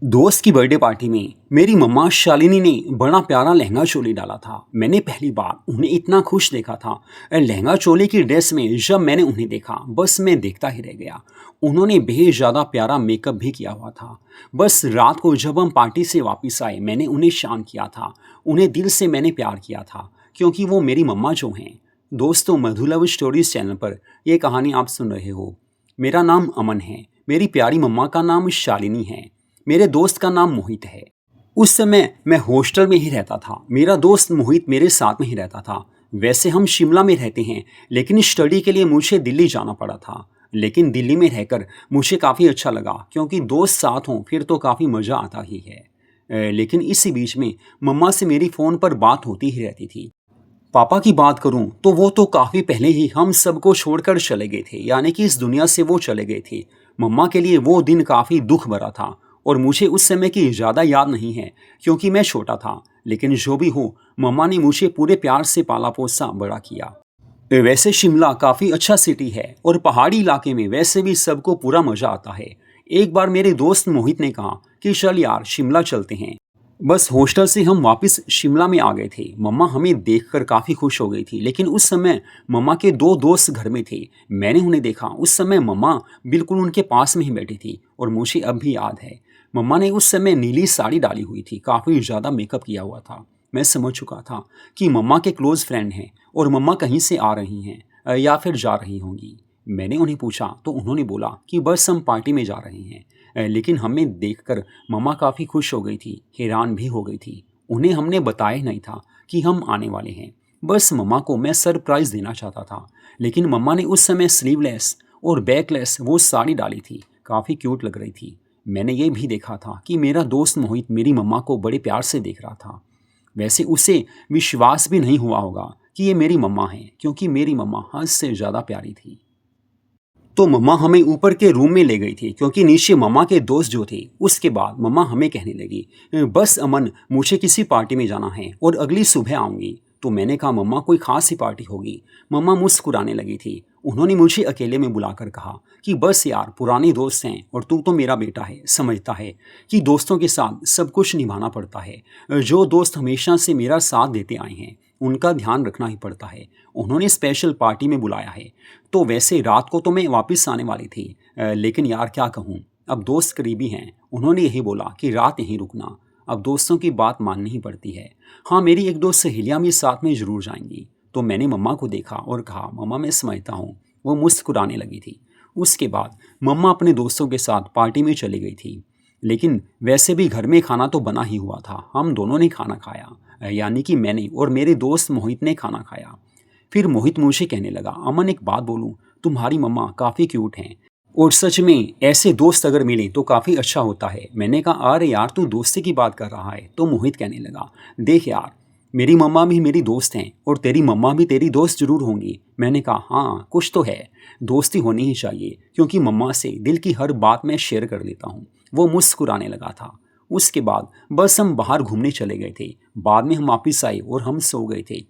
दोस्त की birthday party में मेरी मम्मा शालिनी ने बड़ा प्यारा लहंगा चोली डाला था। मैंने पहली बार उन्हें इतना खुश देखा था। लहंगा चोली की ड्रेस में जब मैंने उन्हें देखा बस मैं देखता ही रह गया। उन्होंने बेहद ज़्यादा प्यारा मेकअप भी किया हुआ था। बस रात को जब हम पार्टी से वापस आए मैंने उन्हें शांत किया था। उन्हें दिल से मैंने प्यार किया था क्योंकि वो मेरी मम्मा जो हैं। दोस्तों, मधु लव स्टोरीज चैनल पर यह कहानी आप सुन रहे हो। मेरा नाम अमन है। मेरी प्यारी मम्मा का नाम शालिनी है। मेरे दोस्त का नाम मोहित है। उस समय मैं हॉस्टल में ही रहता था। मेरा दोस्त मोहित मेरे साथ में ही रहता था। वैसे हम शिमला में रहते हैं, लेकिन स्टडी के लिए मुझे दिल्ली जाना पड़ा था। लेकिन दिल्ली में रहकर मुझे काफ़ी अच्छा लगा क्योंकि दोस्त साथ हों फिर तो काफ़ी मज़ा आता ही है। लेकिन इसी बीच में मम्मा से मेरी फ़ोन पर बात होती ही रहती थी। पापा की बात करूं तो वो तो काफ़ी पहले ही हम सबको छोड़कर चले गए थे, यानी कि इस दुनिया से वो चले गए थे। मम्मा के लिए वो दिन काफ़ी दुख भरा था और मुझे उस समय की ज़्यादा याद नहीं है क्योंकि मैं छोटा था। लेकिन जो भी हो, मम्मा ने मुझे पूरे प्यार से पाला पोसा बड़ा किया। वैसे शिमला काफ़ी अच्छा सिटी है और पहाड़ी इलाके में वैसे भी सबको पूरा मज़ा आता है। एक बार मेरे दोस्त मोहित ने कहा कि चल यार शिमला चलते हैं। बस हॉस्टल से हम वापस शिमला में आ गए थे। मम्मा हमें देखकर काफ़ी खुश हो गई थी, लेकिन उस समय मम्मा के दो दोस्त घर में थे। मैंने उन्हें देखा। उस समय मम्मा बिल्कुल उनके पास में ही बैठी थी और मुझे अब भी याद है। मम्मा ने उस समय नीली साड़ी डाली हुई थी, काफ़ी ज़्यादा मेकअप किया हुआ था। मैं समझ चुका था कि मम्मा के क्लोज़ फ्रेंड हैं और मम्मा कहीं से आ रही हैं या फिर जा रही होंगी। मैंने उन्हें पूछा तो उन्होंने बोला कि बस हम पार्टी में जा रहे हैं। लेकिन हमें देखकर मम्मा काफ़ी खुश हो गई थी, हैरान भी हो गई थी। उन्हें हमने बताया नहीं था कि हम आने वाले हैं। बस मम्मा को मैं सरप्राइज़ देना चाहता था। लेकिन मम्मा ने उस समय स्लीवलेस और बैकलेस वो साड़ी डाली थी, काफ़ी क्यूट लग रही थी। मैंने ये भी देखा था कि मेरा दोस्त मोहित मेरी मम्मा को बड़े प्यार से देख रहा था। वैसे उसे विश्वास भी नहीं हुआ होगा कि ये मेरी मम्मा हैं, क्योंकि मेरी मम्मा हद से ज़्यादा प्यारी थी। तो मम्मा हमें ऊपर के रूम में ले गई थी क्योंकि नीचे मम्मा के दोस्त जो थे। उसके बाद मम्मा हमें कहने लगी, बस अमन, मुझे किसी पार्टी में जाना है और अगली सुबह आऊँगी। तो मैंने कहा मम्मा कोई ख़ास सी पार्टी होगी। मम्मा मुस्कुराने लगी थी। उन्होंने मुझे अकेले में बुलाकर कहा कि बस यार, पुराने दोस्त हैं और तू तो मेरा बेटा है, समझता है कि दोस्तों के साथ सब कुछ निभाना पड़ता है। जो दोस्त हमेशा से मेरा साथ देते आए हैं उनका ध्यान रखना ही पड़ता है। उन्होंने स्पेशल पार्टी में बुलाया है। तो वैसे रात को तो मैं वापस आने वाली थी, लेकिन यार क्या कहूँ, अब दोस्त करीबी हैं। उन्होंने यही बोला कि रात यहीं रुकना। अब दोस्तों की बात माननी ही पड़ती है। हाँ, मेरी एक दो सहेलियाँ भी साथ में ज़रूर जाएंगी। तो मैंने मम्मा को देखा और कहा मम्मा मैं समझता हूँ। वो मुस्कुराने लगी थी। उसके बाद मम्मा अपने दोस्तों के साथ पार्टी में चली गई थी। लेकिन वैसे भी घर में खाना तो बना ही हुआ था। हम दोनों ने खाना खाया, यानी कि मैंने और मेरे दोस्त मोहित ने खाना खाया। फिर मोहित मुझे कहने लगा, अमन एक बात बोलूं, तुम्हारी मम्मा काफ़ी क्यूट हैं और सच में ऐसे दोस्त अगर मिले तो काफ़ी अच्छा होता है। मैंने कहा अरे यार, तू दोस्ती की बात कर रहा है। तो मोहित कहने लगा, देख यार, मेरी मम्मा भी मेरी दोस्त हैं और तेरी मम्मा भी तेरी दोस्त जरूर होंगी। मैंने कहा हाँ, कुछ तो है, दोस्ती होनी ही चाहिए क्योंकि मम्मा से दिल की हर बात मैं शेयर कर लेता हूँ। वो मुस्कुराने लगा था। उसके बाद बस हम बाहर घूमने चले गए थे। बाद में हम वापिस आए और हम सो गए थे।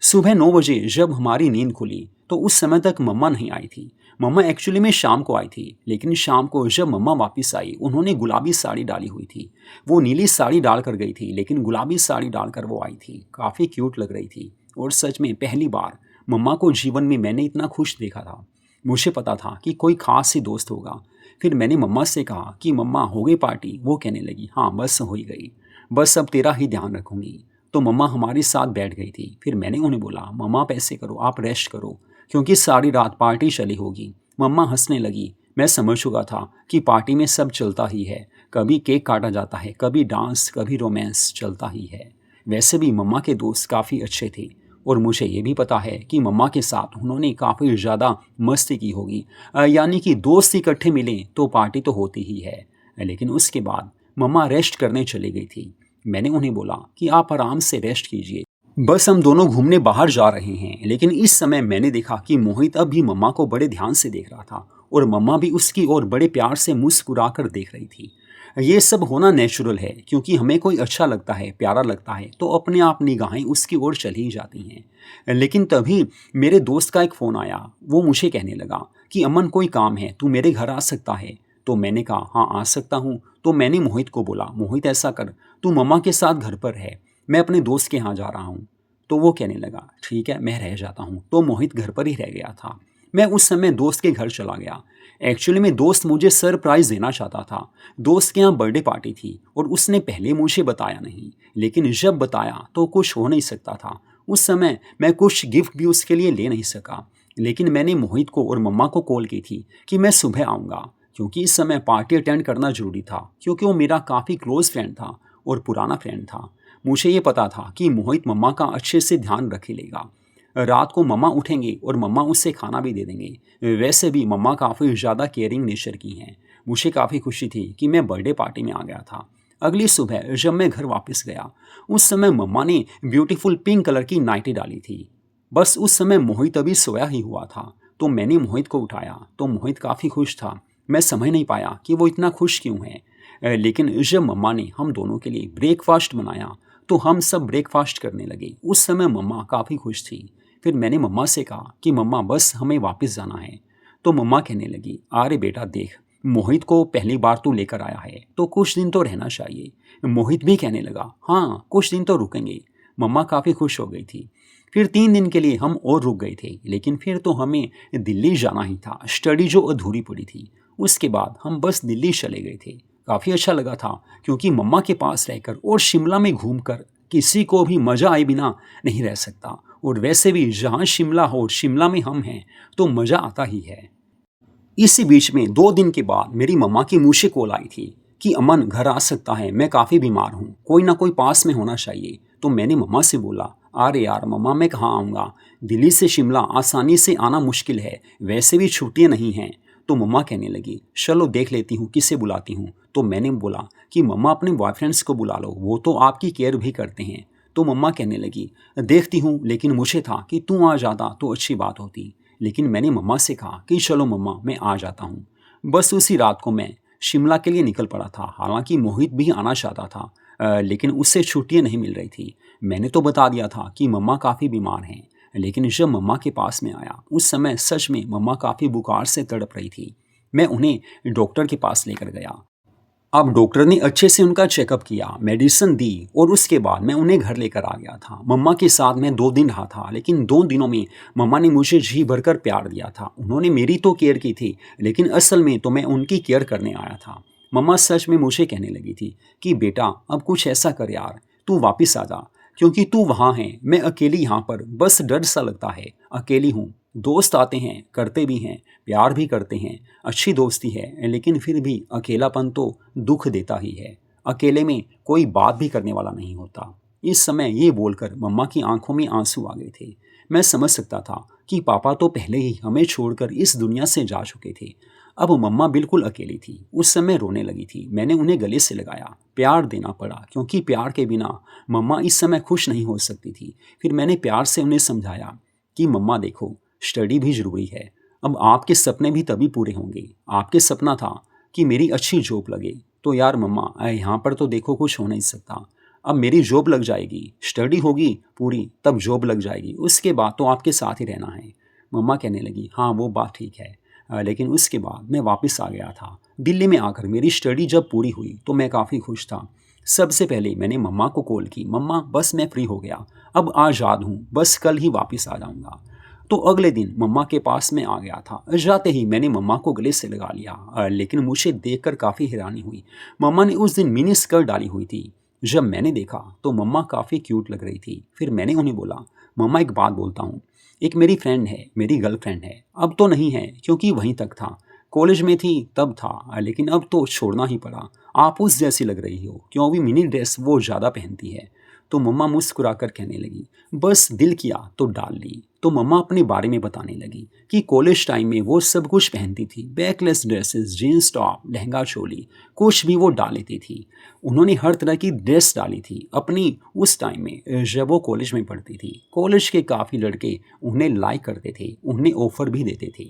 सुबह 9 बजे जब हमारी नींद खुली तो उस समय तक मम्मा नहीं आई थी। मम्मा एक्चुअली में शाम को आई थी, लेकिन शाम को जब मम्मा वापस आई उन्होंने गुलाबी साड़ी डाली हुई थी। वो नीली साड़ी डाल कर गई थी, लेकिन गुलाबी साड़ी डालकर वो आई थी। काफ़ी क्यूट लग रही थी और सच में पहली बार मम्मा को जीवन में मैंने इतना खुश देखा था। मुझे पता था कि कोई ख़ास ही दोस्त होगा। फिर मैंने मम्मा से कहा कि मम्मा हो गई पार्टी? वो कहने लगी हाँ बस हो ही गई, बस अब तेरा ही ध्यान रखूँगी। तो मम्मा हमारे साथ बैठ गई थी। फिर मैंने उन्हें बोला मम्मा आप ऐसे करो, आप रेस्ट करो क्योंकि सारी रात पार्टी चली होगी। मम्मा हंसने लगी। मैं समझ चुका था कि पार्टी में सब चलता ही है, कभी केक काटा जाता है, कभी डांस, कभी रोमांस चलता ही है। वैसे भी मम्मा के दोस्त काफ़ी अच्छे थे और मुझे ये भी पता है कि मम्मा के साथ उन्होंने काफ़ी ज़्यादा मस्ती की होगी। यानी कि दोस्त इकट्ठे मिलें तो पार्टी तो होती ही है। लेकिन उसके बाद मम्मा रेस्ट करने चली गई थी। मैंने उन्हें बोला कि आप आराम से रेस्ट कीजिए, बस हम दोनों घूमने बाहर जा रहे हैं। लेकिन इस समय मैंने देखा कि मोहित अब भी मम्मा को बड़े ध्यान से देख रहा था और मम्मा भी उसकी ओर बड़े प्यार से मुस्कुरा कर देख रही थी। ये सब होना नेचुरल है क्योंकि हमें कोई अच्छा लगता है, प्यारा लगता है तो अपने आप निगाहें उसकी ओर चली ही जाती हैं। लेकिन तभी मेरे दोस्त का एक फ़ोन आया। वो मुझे कहने लगा कि अमन कोई काम है, तू मेरे घर आ सकता है। तो मैंने कहा हाँ आ सकता हूँ। तो मैंने मोहित को बोला, मोहित ऐसा कर, तू मम्मा के साथ घर पर है, मैं अपने दोस्त के यहाँ जा रहा हूँ। तो वो कहने लगा ठीक है मैं रह जाता हूँ। तो मोहित घर पर ही रह गया था। मैं उस समय दोस्त के घर चला गया। एक्चुअली में दोस्त मुझे सरप्राइज़ देना चाहता था। दोस्त के यहाँ बर्थडे पार्टी थी और उसने पहले मुझे बताया नहीं, लेकिन जब बताया तो कुछ हो नहीं सकता था। उस समय मैं कुछ गिफ्ट भी उसके लिए ले नहीं सका, लेकिन मैंने मोहित को और मम्मा को कॉल की थी कि मैं सुबह आऊँगा, क्योंकि इस समय पार्टी अटेंड करना ज़रूरी था, क्योंकि वो मेरा काफ़ी क्लोज़ फ्रेंड था और पुराना फ्रेंड था। मुझे ये पता था कि मोहित मम्मा का अच्छे से ध्यान रख ही लेगा। रात को मम्मा उठेंगे और मम्मा उससे खाना भी दे देंगे। वैसे भी मम्मा काफ़ी ज़्यादा केयरिंग नेचर की हैं। मुझे काफ़ी खुशी थी कि मैं बर्थडे पार्टी में आ गया था। अगली सुबह जब मैं घर वापस गया, उस समय मम्मा ने ब्यूटीफुल पिंक कलर की नाइटी डाली थी। बस उस समय मोहित अभी सोया ही हुआ था। तो मैंने मोहित को उठाया तो मोहित काफ़ी खुश था। मैं समझ नहीं पाया कि वो इतना खुश क्यों है। लेकिन जब मम्मा ने हम दोनों के लिए ब्रेकफास्ट बनाया तो हम सब ब्रेकफास्ट करने लगे। उस समय मम्मा काफ़ी खुश थी। फिर मैंने मम्मा से कहा कि मम्मा बस हमें वापस जाना है। तो मम्मा कहने लगी अरे बेटा देख, मोहित को पहली बार तू लेकर आया है तो कुछ दिन तो रहना चाहिए। मोहित भी कहने लगा हाँ कुछ दिन तो रुकेंगे। मम्मा काफ़ी खुश हो गई थी। फिर 3 दिन के लिए हम और रुक गए थे, लेकिन फिर तो हमें दिल्ली जाना ही था, स्टडी जो अधूरी पड़ी थी। उसके बाद हम बस दिल्ली चले गए थे। काफ़ी अच्छा लगा था, क्योंकि मम्मा के पास रहकर और शिमला में घूमकर किसी को भी मज़ा आए बिना नहीं रह सकता। और वैसे भी जहाँ शिमला हो, शिमला में हम हैं तो मज़ा आता ही है। इसी बीच में 2 दिन के बाद मेरी मम्मा की मुझे कॉल आई थी कि अमन घर आ सकता है, मैं काफ़ी बीमार हूँ, कोई ना कोई पास में होना चाहिए। तो मैंने मम्मा से बोला अरे यार मम्मा मैं कहाँ आऊँगा, दिल्ली से शिमला आसानी से आना मुश्किल है, वैसे भी छुट्टियाँ नहीं हैं। तो मम्मा कहने लगी चलो देख लेती हूँ किसे बुलाती हूँ। तो मैंने बोला कि मम्मा अपने बॉयफ्रेंड्स को बुला लो, वो तो आपकी केयर भी करते हैं। तो मम्मा कहने लगी देखती हूँ, लेकिन मुझे था कि तू आ जाता तो अच्छी बात होती। लेकिन मैंने मम्मा से कहा कि चलो मम्मा मैं आ जाता हूँ। बस उसी रात को मैं शिमला के लिए निकल पड़ा था। हालांकि मोहित भी आना चाहता था, लेकिन उससे छुट्टियाँ नहीं मिल रही थी। मैंने तो बता दिया था कि मम्मा काफ़ी बीमार हैं, लेकिन जब मम्मा के पास में आया उस समय सच में मम्मा काफ़ी बुखार से तड़प रही थी। मैं उन्हें डॉक्टर के पास लेकर गया। अब डॉक्टर ने अच्छे से उनका चेकअप किया, मेडिसिन दी और उसके बाद मैं उन्हें घर लेकर आ गया था। मम्मा के साथ मैं 2 दिन रहा था, लेकिन 2 दिनों में मम्मा ने मुझे जी भरकर प्यार दिया था। उन्होंने मेरी तो केयर की थी, लेकिन असल में तो मैं उनकी केयर करने आया था। मम्मा सच में मुझे कहने लगी थी कि बेटा अब कुछ ऐसा कर यार, तू वापस आ जा, क्योंकि तू वहाँ है, मैं अकेली यहाँ पर, बस डर सा लगता है, अकेली हूँ। दोस्त आते हैं, करते भी हैं, प्यार भी करते हैं, अच्छी दोस्ती है, लेकिन फिर भी अकेलापन तो दुख देता ही है। अकेले में कोई बात भी करने वाला नहीं होता। इस समय ये बोलकर मम्मा की आंखों में आंसू आ गए थे। मैं समझ सकता था कि पापा तो पहले ही हमें छोड़कर इस दुनिया से जा चुके थे। अब मम्मा बिल्कुल अकेली थी। उस समय रोने लगी थी। मैंने उन्हें गले से लगाया, प्यार देना पड़ा, क्योंकि प्यार के बिना मम्मा इस समय खुश नहीं हो सकती थी। फिर मैंने प्यार से उन्हें समझाया कि मम्मा देखो, स्टडी भी ज़रूरी है। अब आपके सपने भी तभी पूरे होंगे। आपके सपना था कि मेरी अच्छी जॉब लगे, तो यार मम्मा यहाँ पर तो देखो कुछ हो नहीं सकता। अब मेरी जॉब लग जाएगी, स्टडी होगी पूरी, तब जॉब लग जाएगी, उसके बाद तो आपके साथ ही रहना है। मम्मा कहने लगी हाँ वो बात ठीक है। लेकिन उसके बाद मैं वापस आ गया था। दिल्ली में आकर मेरी स्टडी जब पूरी हुई तो मैं काफ़ी खुश था। सबसे पहले मैंने मम्मा को कॉल की, मम्मा बस मैं फ्री हो गया, अब आज़ाद हूँ, बस कल ही वापस आ जाऊँगा। तो अगले दिन मम्मा के पास मैं आ गया था। जाते ही मैंने मम्मा को गले से लगा लिया, लेकिन मुझे देखकर काफ़ी हैरानी हुई। मम्मा ने उस दिन मिनी स्कर्ट डाली हुई थी। जब मैंने देखा तो मम्मा काफ़ी क्यूट लग रही थी। फिर मैंने उन्हें बोला मम्मा एक बात बोलता हूँ, एक मेरी फ्रेंड है, मेरी गर्लफ्रेंड है, अब तो नहीं है क्योंकि वहीं तक था, कॉलेज में थी तब था, लेकिन अब तो छोड़ना ही पड़ा। आप उस जैसी लग रही हो, क्यों अभी मिनी ड्रेस वो ज़्यादा पहनती है। तो मम्मा मुस्कुराकर कहने लगी बस दिल किया तो डाल ली। तो मम्मा अपने बारे में बताने लगी कि कॉलेज टाइम में वो सब कुछ पहनती थी, backless dresses, jeans top, lehenga choli, कुछ भी वो डाल लेती थी। उन्होंने हर तरह की ड्रेस डाली थी अपनी उस टाइम में जब वो कॉलेज में पढ़ती थी। कॉलेज के काफ़ी लड़के उन्हें लाइक करते थे, उन्हें ऑफ़र भी देते थे।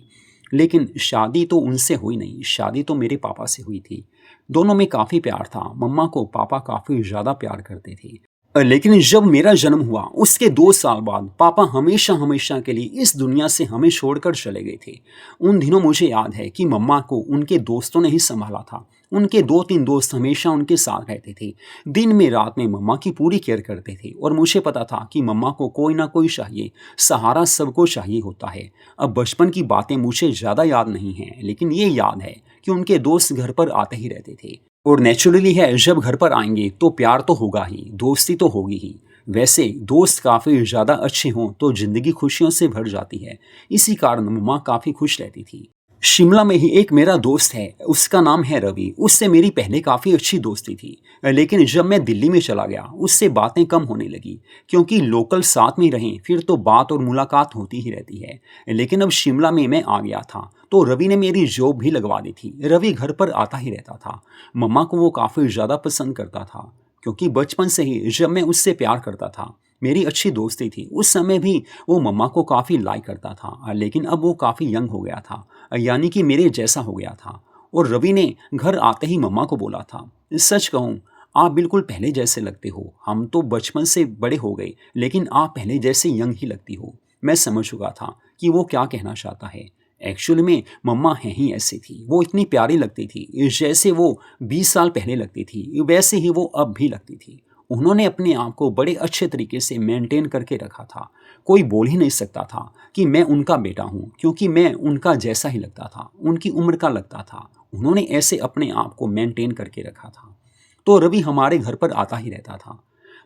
लेकिन शादी तो उनसे हुई नहीं, शादी तो मेरे पापा से हुई थी। दोनों में काफ़ी प्यार था। मम्मा को पापा काफ़ी ज़्यादा प्यार करते थे। लेकिन जब मेरा जन्म हुआ उसके 2 साल बाद पापा हमेशा हमेशा के लिए इस दुनिया से हमें छोड़कर चले गए थे। उन दिनों मुझे याद है कि मम्मा को उनके दोस्तों ने ही संभाला था। उनके 2-3 दोस्त हमेशा उनके साथ रहते थे। दिन में रात में मम्मा की पूरी केयर करते थे और मुझे पता था कि मम्मा को कोई ना कोई चाहिए, सहारा सबको चाहिए होता है। अब बचपन की बातें मुझे ज़्यादा याद नहीं हैं, लेकिन ये याद है कि उनके दोस्त घर पर आते ही रहते थे। और नेचुरली है, जब घर पर आएंगे तो प्यार तो होगा ही, दोस्ती तो होगी ही। वैसे दोस्त काफ़ी ज़्यादा अच्छे हों तो ज़िंदगी खुशियों से भर जाती है। इसी कारण मम्मा काफ़ी खुश रहती थी। शिमला में ही एक मेरा दोस्त है, उसका नाम है रवि। उससे मेरी पहले काफ़ी अच्छी दोस्ती थी, लेकिन जब मैं दिल्ली में चला गया उससे बातें कम होने लगी। क्योंकि लोकल साथ में रहें फिर तो बात और मुलाकात होती ही रहती है। लेकिन अब शिमला में मैं आ गया था तो रवि ने मेरी जॉब भी लगवा दी थी। रवि घर पर आता ही रहता था। मम्मा को वो काफ़ी ज़्यादा पसंद करता था, क्योंकि बचपन से ही जब मैं उससे प्यार करता था, मेरी अच्छी दोस्ती थी, उस समय भी वो मम्मा को काफ़ी लाइक करता था। लेकिन अब वो काफ़ी यंग हो गया था, यानी कि मेरे जैसा हो गया था। और रवि ने घर आते ही मम्मा को बोला था, सच कहूँ आप बिल्कुल पहले जैसे लगते हो। हम तो बचपन से बड़े हो गए, लेकिन आप पहले जैसे यंग ही लगती हो। मैं समझ चुका था कि वो क्या कहना चाहता है। एक्चुअली में मम्मा है ही ऐसी थी, वो इतनी प्यारी लगती थी। जैसे वो 20 साल पहले लगती थी वैसे ही वो अब भी लगती थी। उन्होंने अपने आप को बड़े अच्छे तरीके से मेंटेन करके रखा था। कोई बोल ही नहीं सकता था कि मैं उनका बेटा हूँ, क्योंकि मैं उनका जैसा ही लगता था, उनकी उम्र का लगता था। उन्होंने ऐसे अपने आप को मेंटेन करके रखा था। तो रवि हमारे घर पर आता ही रहता था।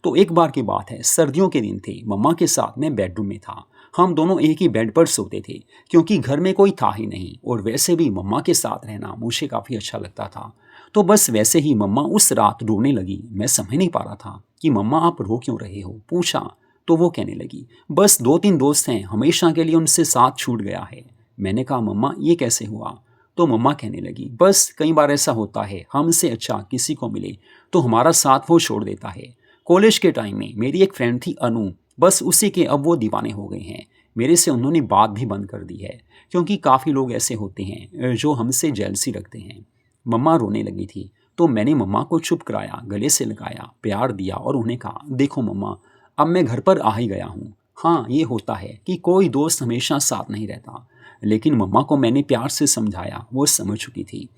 तो एक बार की बात है, सर्दियों के दिन थे, मम्मा के साथ मैं बेडरूम में था। हम दोनों एक ही बेड पर सोते थे, क्योंकि घर में कोई था ही नहीं। और वैसे भी मम्मा के साथ रहना मुझे काफ़ी अच्छा लगता था। तो बस वैसे ही मम्मा उस रात रोने लगी। मैं समझ नहीं पा रहा था कि मम्मा आप रो क्यों रहे हो। पूछा तो वो कहने लगी, बस 2-3 दोस्त हैं, हमेशा के लिए उनसे साथ छूट गया है। मैंने कहा मम्मा ये कैसे हुआ। तो मम्मा कहने लगी, बस कई बार ऐसा होता है, हमसे अच्छा किसी को मिले तो हमारा साथ वो छोड़ देता है। कॉलेज के टाइम में मेरी एक फ्रेंड थी अनु, बस उसी के अब वो दीवाने हो गए हैं। मेरे से उन्होंने बात भी बंद कर दी है, क्योंकि काफ़ी लोग ऐसे होते हैं जो हमसे जेलसी रखते हैं। मम्मा रोने लगी थी, तो मैंने मम्मा को चुप कराया, गले से लगाया, प्यार दिया और उन्हें कहा, देखो मम्मा अब मैं घर पर आ ही गया हूँ। हाँ ये होता है कि कोई दोस्त हमेशा साथ नहीं रहता। लेकिन मम्मा को मैंने प्यार से समझाया, वो समझ चुकी थी।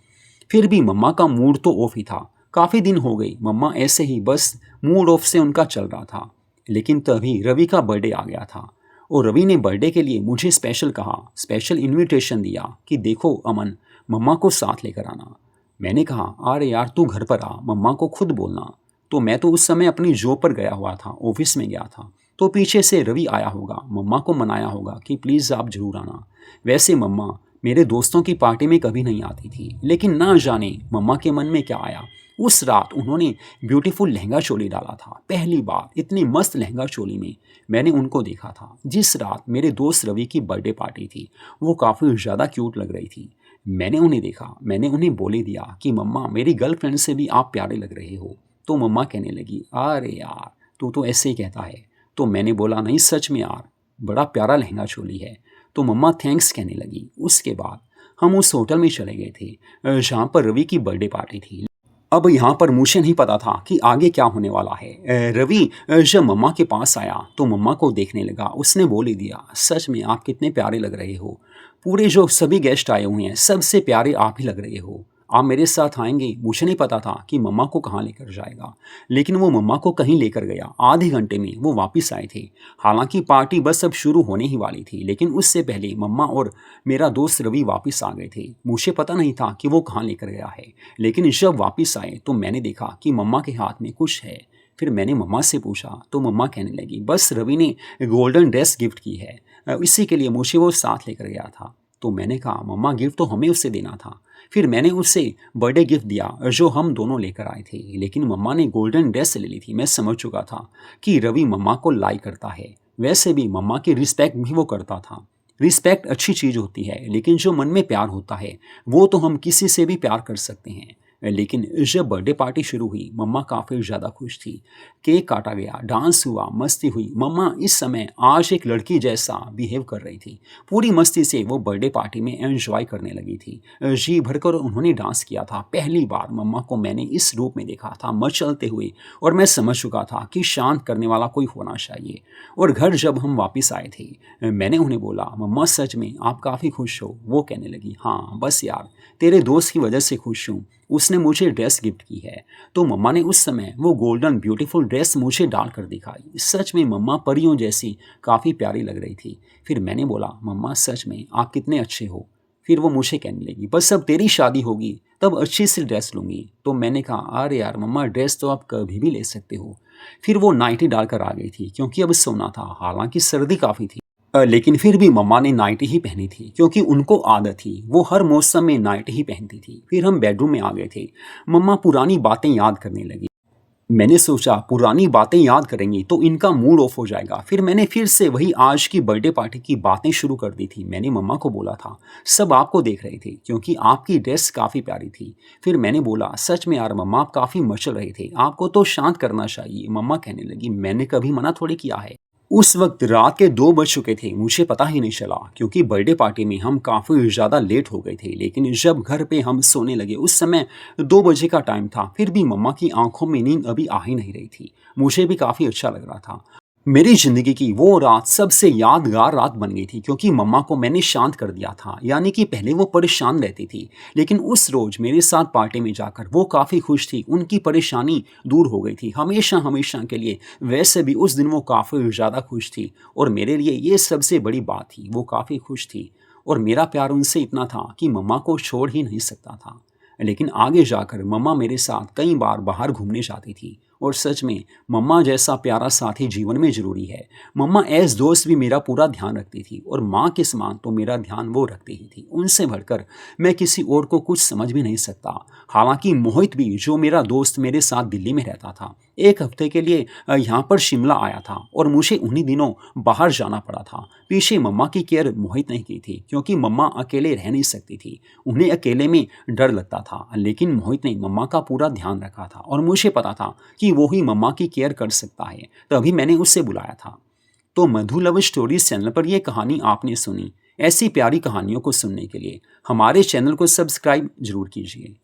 फिर भी मम्मा का मूड तो ऑफ ही था। काफ़ी दिन हो गई मम्मा ऐसे ही बस मूड ऑफ से उनका चल रहा था। लेकिन तभी रवि का बर्थडे आ गया था, और रवि ने बर्थडे के लिए मुझे स्पेशल कहा, स्पेशल इनविटेशन दिया कि देखो अमन, मम्मा को साथ लेकर आना। मैंने कहा अरे यार तू घर पर आ, मम्मा को खुद बोलना। तो मैं तो उस समय अपनी जॉब पर गया हुआ था, ऑफिस में गया था। तो पीछे से रवि आया होगा, मम्मा को मनाया होगा कि प्लीज़ आप ज़रूर आना। वैसे मम्मा मेरे दोस्तों की पार्टी में कभी नहीं आती थी, लेकिन ना जाने मम्मा के मन में क्या आया। उस रात उन्होंने ब्यूटीफुल लहंगा चोली डाला था। पहली बार इतनी मस्त लहंगा चोली में मैंने उनको देखा था। जिस रात मेरे दोस्त रवि की बर्थडे पार्टी थी, वो काफ़ी ज़्यादा क्यूट लग रही थी। मैंने उन्हें देखा, मैंने उन्हें बोले दिया कि मम्मा मेरी गर्लफ्रेंड से भी आप प्यारे लग रहे हो। तो मम्मा कहने लगी, अरे यार तू तो ऐसे ही कहता है। तो मैंने बोला नहीं सच में यार, बड़ा प्यारा लहंगा चोली है। तो मम्मा थैंक्स कहने लगी। उसके बाद हम उस होटल में चले गए थे जहाँ पर रवि की बर्थडे पार्टी थी। अब यहाँ पर मुझे नहीं पता था कि आगे क्या होने वाला है। रवि जब मम्मा के पास आया तो मम्मा को देखने लगा। उसने बोल ही दिया, सच में आप कितने प्यारे लग रहे हो। पूरे जो सभी गेस्ट आए हुए हैं सबसे प्यारे आप ही लग रहे हो। आप मेरे साथ आएंगे। मुझे नहीं पता था कि मम्मा को कहाँ लेकर जाएगा, लेकिन वो मम्मा को कहीं लेकर गया। आधे घंटे में वो वापस आए थे। हालांकि पार्टी बस अब शुरू होने ही वाली थी, लेकिन उससे पहले मम्मा और मेरा दोस्त रवि वापस आ गए थे। मुझे पता नहीं था कि वो कहाँ लेकर गया है, लेकिन जब वापस आए तो मैंने देखा कि मम्मा के हाथ में कुछ है। फिर मैंने मम्मा से पूछा तो मम्मा कहने लगी, बस रवि ने गोल्डन ड्रेस गिफ्ट की है, इसी के लिए मुझे वो साथ लेकर गया था। तो मैंने कहा मम्मा गिफ्ट तो हमें उससे देना था। फिर मैंने उससे बर्थडे गिफ्ट दिया जो हम दोनों लेकर आए थे, लेकिन मम्मा ने गोल्डन ड्रेस ले ली थी। मैं समझ चुका था कि रवि मम्मा को लाइक करता है। वैसे भी मम्मा की रिस्पेक्ट भी वो करता था। रिस्पेक्ट अच्छी चीज़ होती है, लेकिन जो मन में प्यार होता है वो तो हम किसी से भी प्यार कर सकते हैं। लेकिन जब बर्थडे पार्टी शुरू हुई, मम्मा काफ़ी ज़्यादा खुश थी। केक काटा गया, डांस हुआ, मस्ती हुई। मम्मा इस समय आज एक लड़की जैसा बिहेव कर रही थी। पूरी मस्ती से वो बर्थडे पार्टी में एंजॉय करने लगी थी। जी भरकर उन्होंने डांस किया था। पहली बार मम्मा को मैंने इस रूप में देखा था, मचलते हुए, और मैं समझ चुका था कि शांत करने वाला कोई होना चाहिए। और घर जब हम वापस आए थे, मैंने उन्हें बोला, मम्मा सच में आप काफ़ी खुश हो? वो कहने लगी, हाँ बस यार, तेरे दोस्त की वजह से खुश हूँ, उसने मुझे ड्रेस गिफ्ट की है। तो मम्मा ने उस समय वो गोल्डन ब्यूटीफुल ड्रेस मुझे डाल कर दिखाई। सच में मम्मा परियों जैसी काफ़ी प्यारी लग रही थी। फिर मैंने बोला, मम्मा सच में आप कितने अच्छे हो। फिर वो मुझे कहने लगी, बस अब तेरी शादी होगी तब अच्छी सी ड्रेस लूँगी। तो मैंने कहा, अरे यार मम्मा, ड्रेस तो आप कभी भी ले सकते हो। फिर वो नाइटी डालकर आ गई थी क्योंकि अब सोना था, हालांकि सर्दी काफ़ी थी। लेकिन फिर भी मम्मा ने नाइटी ही पहनी थी क्योंकि उनको आदत थी, वो हर मौसम में नाइटी ही पहनती थी। फिर हम बेडरूम में आ गए थे। मम्मा पुरानी बातें याद करने लगी। मैंने सोचा पुरानी बातें याद करेंगी तो इनका मूड ऑफ हो जाएगा। फिर मैंने फिर से वही आज की बर्थडे पार्टी की बातें शुरू कर दी थी। मैंने मम्मा को बोला था, सब आपको देख रहे थे क्योंकि आपकी ड्रेस काफ़ी प्यारी थी। फिर मैंने बोला, सच में यार मम्मा, आप काफ़ी मचल रहे थे, आपको तो शांत करना चाहिए। मम्मा कहने लगी, मैंने कभी मना थोड़ी किया है। उस वक्त रात के 2 बज चुके थे, मुझे पता ही नहीं चला क्योंकि बर्थडे पार्टी में हम काफ़ी ज़्यादा लेट हो गए थे। लेकिन जब घर पे हम सोने लगे, उस समय 2 बजे का टाइम था। फिर भी मम्मा की आंखों में नींद अभी आ ही नहीं रही थी। मुझे भी काफ़ी अच्छा लग रहा था। मेरी ज़िंदगी की वो रात सबसे यादगार रात बन गई थी क्योंकि मम्मा को मैंने शांत कर दिया था। यानी कि पहले वो परेशान रहती थी, लेकिन उस रोज़ मेरे साथ पार्टी में जाकर वो काफ़ी खुश थी। उनकी परेशानी दूर हो गई थी हमेशा हमेशा के लिए। वैसे भी उस दिन वो काफ़ी ज़्यादा खुश थी और मेरे लिए ये सबसे बड़ी बात थी। वो काफ़ी खुश थी और मेरा प्यार उनसे इतना था कि मम्मा को छोड़ ही नहीं सकता था। लेकिन आगे जाकर मम्मा मेरे साथ कई बार बाहर घूमने जाती थी और सच में मम्मा जैसा प्यारा साथी जीवन में ज़रूरी है। मम्मा एज़ दोस्त भी मेरा पूरा ध्यान रखती थी और माँ के समान तो मेरा ध्यान वो रखती ही थी। उनसे बढ़कर मैं किसी और को कुछ समझ भी नहीं सकता। हालाँकि मोहित भी, जो मेरा दोस्त मेरे साथ दिल्ली में रहता था, 1 हफ्ते के लिए यहाँ पर शिमला आया था और मुझे उन्हीं दिनों बाहर जाना पड़ा था। पीछे मम्मा की केयर मोहित ने की थी क्योंकि मम्मा अकेले रह नहीं सकती थी। उन्हें अकेले में डर लगता था, लेकिन मोहित ने मम्मा का पूरा ध्यान रखा था और मुझे पता था कि वो ही मम्मा की केयर कर सकता है, तभी मैंने उसे बुलाया था। तो मधु लव स्टोरीज चैनल पर यह कहानी आपने सुनी। ऐसी प्यारी कहानियों को सुनने के लिए हमारे चैनल को सब्सक्राइब जरूर कीजिए।